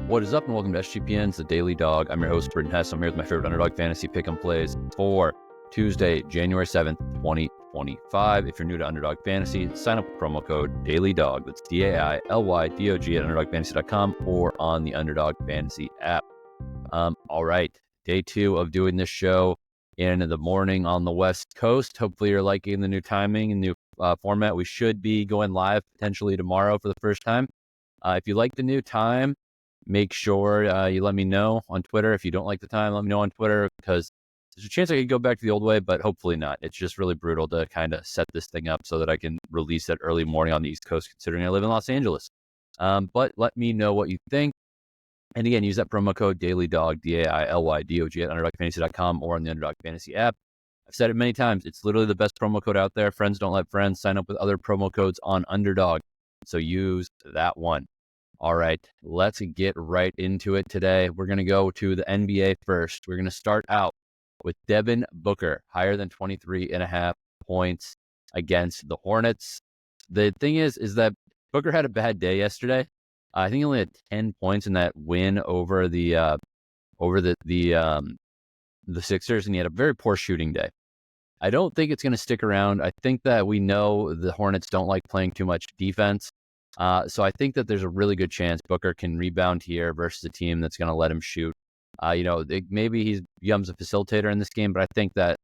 What is up, and welcome to SGPN's The Daily Dog. I'm your host, Britton Hess. I'm here with my favorite Underdog fantasy pick'em plays for Tuesday, January 7th, 2025. If you're new to Underdog Fantasy, sign up with promo code DailyDog. That's DAILYDOG at UnderdogFantasy.com or on the Underdog Fantasy app. All right, day two of doing this show in the morning on the West Coast. Hopefully you're liking the new timing and new format. We should be going live potentially tomorrow for the first time. If you like the new time, make sure you let me know on Twitter. If you don't like the time, let me know on Twitter, because there's a chance I could go back to the old way, but hopefully not. It's just really brutal to kind of set this thing up so that I can release it early morning on the East Coast, considering I live in Los Angeles. But let me know what you think. And again, use that promo code DailyDog, DAILYDOG at UnderdogFantasy.com or on the Underdog Fantasy app. I've said it many times. It's literally the best promo code out there. Friends don't let friends. Sign up with other promo codes on Underdog, so use that one. All right, let's get right into it today. We're going to go to the NBA first. We're going to start out with Devin Booker, higher than 23.5 points against the Hornets. The thing is that Booker had a bad day yesterday. I think he only had 10 points in that win over the Sixers, and he had a very poor shooting day. I don't think it's going to stick around. I think that we know the Hornets don't like playing too much defense. So I think that there's a really good chance Booker can rebound here versus a team that's going to let him shoot. Maybe he becomes a facilitator in this game, but I think that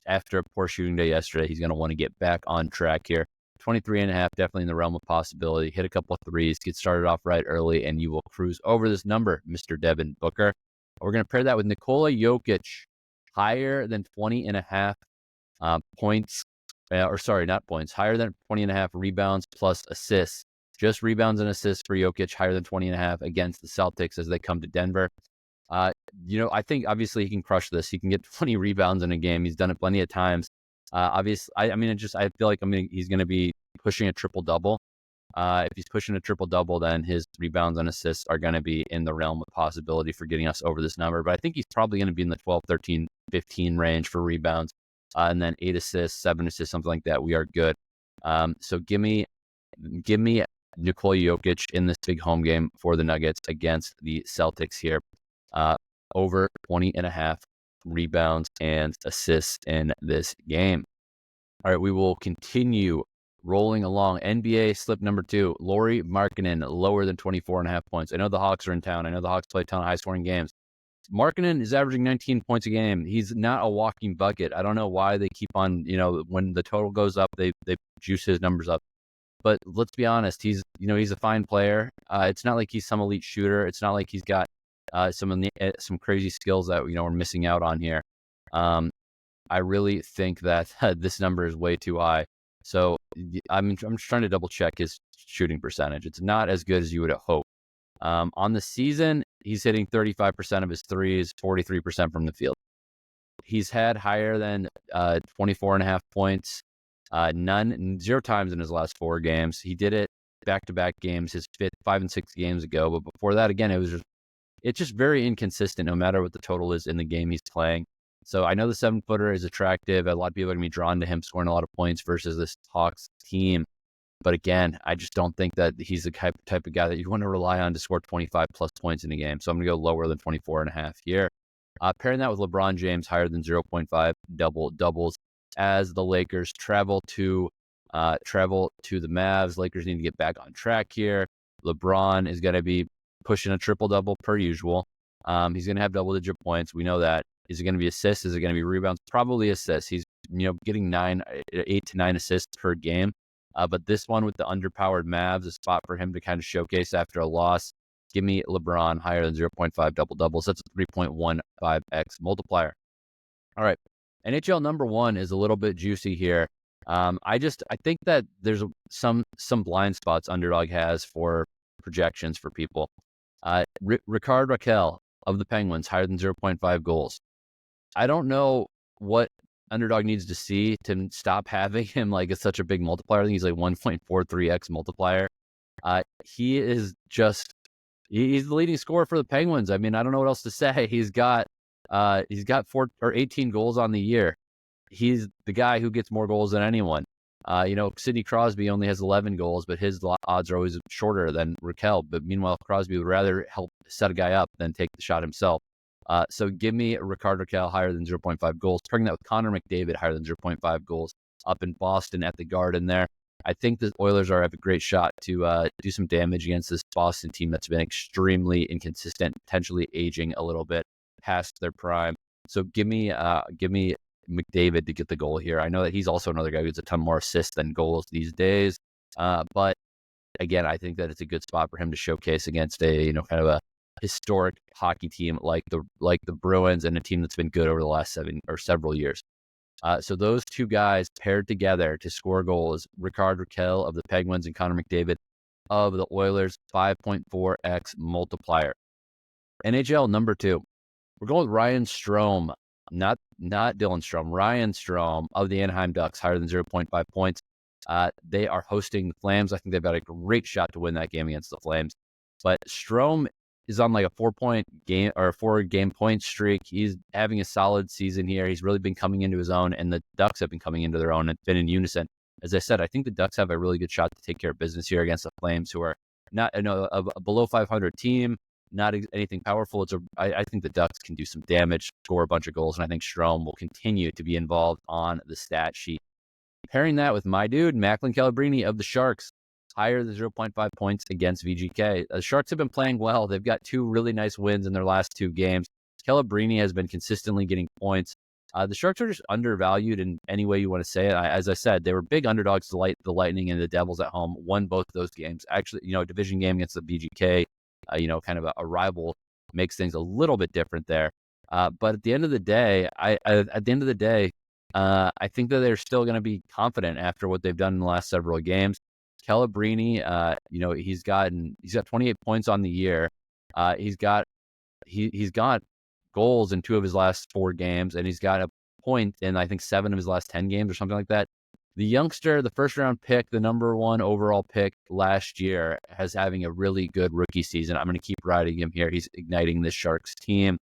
after a poor shooting day yesterday, he's going to want to get back on track here. 23.5, definitely in the realm of possibility. Hit a couple of threes, get started off right early, and you will cruise over this number, Mr. Devin Booker. We're going to pair that with Nikola Jokic, higher than 20.5 points, not points, higher than 20.5 rebounds plus assists. Just rebounds and assists for Jokic, higher than 20.5 against the Celtics as they come to Denver. I think obviously he can crush this. He can get 20 rebounds in a game. He's done it plenty of times. I feel like he's going to be pushing a triple-double. If he's pushing a triple-double, then his rebounds and assists are going to be in the realm of possibility for getting us over this number. But I think he's probably going to be in the 12, 13, 15 range for rebounds. And then 8 assists, 7 assists, something like that. We are good. So give me Nikola Jokic in this big home game for the Nuggets against the Celtics here. Over 20.5 rebounds and assists in this game. All right, we will continue rolling along. NBA slip number 2, Lauri Markkanen, lower than 24.5 points. I know the Hawks are in town. I know the Hawks play a ton of high-scoring games. Markkanen is averaging 19 points a game. He's not a walking bucket. I don't know why they keep on, when the total goes up, they juice his numbers up. But let's be honest, he's a fine player. It's not like he's some elite shooter. It's not like he's got some crazy skills that we're missing out on here. I really think that this number is way too high. So I'm just trying to double check his shooting percentage. It's not as good as you would hope. On the season, he's hitting 35% of his threes, 43% from the field. He's had higher than 24.5 points. 0 times in his last 4 games. He did it back-to-back games, his 5 and 6 games ago. But before that, again, it's just very inconsistent no matter what the total is in the game he's playing. So I know the 7-footer is attractive. A lot of people are going to be drawn to him scoring a lot of points versus this Hawks team. But again, I just don't think that he's the type of guy that you want to rely on to score 25-plus points in a game. So I'm going to go lower than 24.5 here. Pairing that with LeBron James, higher than 0.5 double-doubles. As the Lakers travel to the Mavs, Lakers need to get back on track here. LeBron is going to be pushing a triple-double per usual. He's going to have double-digit points. We know that. Is it going to be assists? Is it going to be rebounds? Probably assists. He's getting 8 to 9 assists per game. But this one with the underpowered Mavs, a spot for him to kind of showcase after a loss. Give me LeBron higher than 0.5 double-doubles. That's a 3.15x multiplier. All right. NHL number 1 is a little bit juicy here. I think that there's some blind spots Underdog has for projections for people. Rickard Rakell of the Penguins, higher than 0.5 goals. I don't know what Underdog needs to see to stop having him like such a big multiplier. I think he's like 1.43x multiplier. He's the leading scorer for the Penguins. I mean, I don't know what else to say. He's got 18 goals on the year. He's the guy who gets more goals than anyone. Sidney Crosby only has 11 goals, but his odds are always shorter than Rakell. But meanwhile, Crosby would rather help set a guy up than take the shot himself. So give me Rickard Rakell higher than 0.5 goals. Pairing that with Connor McDavid higher than 0.5 goals up in Boston at the Garden there. I think the Oilers have a great shot to do some damage against this Boston team that's been extremely inconsistent, potentially aging a little bit past their prime. So give me McDavid to get the goal here. I know that he's also another guy who gets a ton more assists than goals these days. But again, I think that it's a good spot for him to showcase against a kind of a historic hockey team like the Bruins, and a team that's been good over the last several years. So those two guys paired together to score goals, Rickard Rakell of the Penguins and Connor McDavid of the Oilers, 5.4x multiplier. NHL number 2. We're going with Ryan Strome, not Dylan Strome, Ryan Strome of the Anaheim Ducks, higher than 0.5 points. They are hosting the Flames. I think they've got a great shot to win that game against the Flames. But Strome is on like a 4-game point streak. He's having a solid season here. He's really been coming into his own, and the Ducks have been coming into their own and been in unison. As I said, I think the Ducks have a really good shot to take care of business here against the Flames, who are not a below 500 team, not anything powerful. I think the Ducks can do some damage, score a bunch of goals, and I think Strome will continue to be involved on the stat sheet. Pairing that with my dude, Macklin Celebrini of the Sharks, higher than 0.5 points against VGK. The Sharks have been playing well. They've got 2 really nice wins in their last 2 games. Celebrini has been consistently getting points. The Sharks are just undervalued in any way you want to say it. As I said, they were big underdogs to the Lightning and the Devils at home, won both of those games. Actually, a division game against the VGK, kind of a rival, makes things a little bit different there. But at the end of the day, I think that they're still going to be confident after what they've done in the last several games. Celebrini, he's got 28 points on the year. He's got goals in 2 of his last 4 games, and he's got a point in I think 7 of his last 10 games or something like that. The youngster, the first round pick, the number 1 overall pick last year, has having a really good rookie season. I'm going to keep riding him here. He's igniting this Sharks team.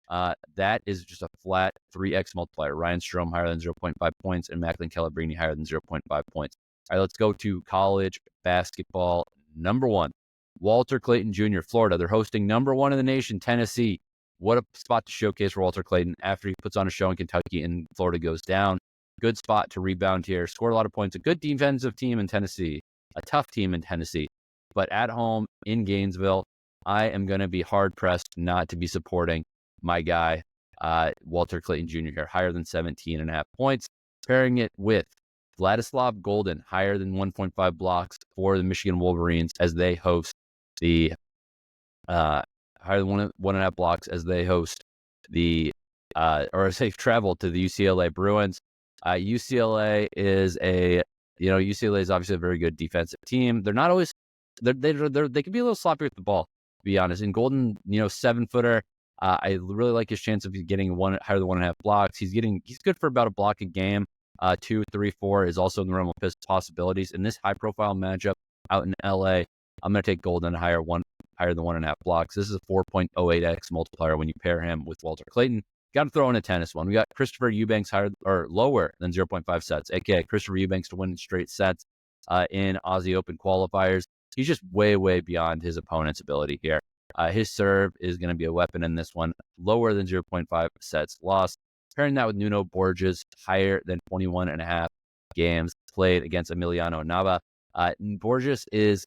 That is just a flat 3x multiplier. Ryan Strome higher than 0.5 points, and Macklin Celebrini higher than 0.5 points. All right, let's go to college basketball. Number 1, Walter Clayton Jr., Florida. They're hosting number 1 in the nation, Tennessee. What a spot to showcase for Walter Clayton after he puts on a show in Kentucky and Florida goes down. Good spot to rebound here. Scored a lot of points. A good defensive team in Tennessee. A tough team in Tennessee. But at home in Gainesville, I am going to be hard-pressed not to be supporting my guy, Walter Clayton Jr. here, higher than 17.5 points. Pairing it with Vladislav Goldin, higher than 1.5 blocks for the Michigan Wolverines as they host the higher than 1.5 blocks as they host the or as they travel to the UCLA Bruins. UCLA is UCLA is obviously a very good defensive team. They're not always they can be a little sloppy with the ball, to be honest. And Goldin, 7-footer. I really like his chance of getting higher than 1.5 blocks. He's good for about a block a game. 2, 3, 4 is also in the realm of possibilities. In this high-profile matchup out in LA, I'm going to take Goldin higher than 1.5 blocks. This is a 4.08x multiplier when you pair him with Walter Clayton. Got to throw in a tennis one. We got Christopher Eubanks lower than 0.5 sets, aka Christopher Eubanks to win in straight sets in Aussie Open qualifiers. He's just way, way beyond his opponent's ability here. His serve is going to be a weapon in this one, lower than 0.5 sets lost. Pairing that with Nuno Borges, higher than 21.5 games played against Emiliano Nava. Borges is,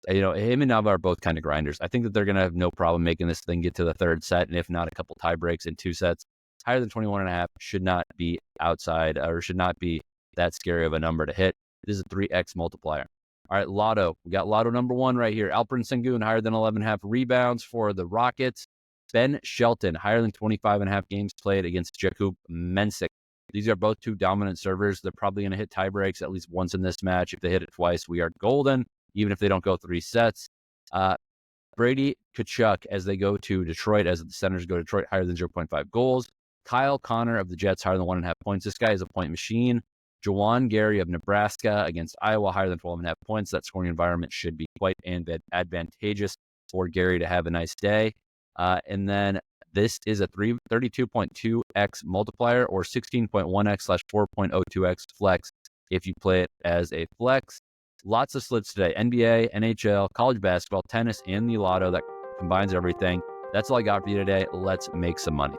him and Nava are both kind of grinders. I think that they're going to have no problem making this thing get to the 3rd set, and if not, a couple tie breaks in 2 sets. Higher than 21.5 should not be outside, or should not be that scary of a number to hit. This is a 3x multiplier. All right, Lotto. We got Lotto number 1 right here. Alperen Sengun, higher than 11.5 rebounds for the Rockets. Ben Shelton, higher than 25.5 games played against Jakub Mensik. These are both 2 dominant servers. They're probably going to hit tie breaks at least once in this match. If they hit it twice, we are golden, even if they don't go 3 sets. Brady, Tkachuck, as they go to Detroit, as the Senators go to Detroit, higher than 0.5 goals. Kyle Connor of the Jets, higher than 1.5 points. This guy is a point machine. Jawan Gary of Nebraska against Iowa, higher than 12.5 points. That scoring environment should be quite advantageous for Gary to have a nice day. And then this is a 32.2x multiplier, or 16.1x/4.02x flex. if you play it as a flex. Lots of slits today. NBA, NHL, college basketball, tennis, and the Lotto that combines everything. That's all I got for you today. Let's make some money.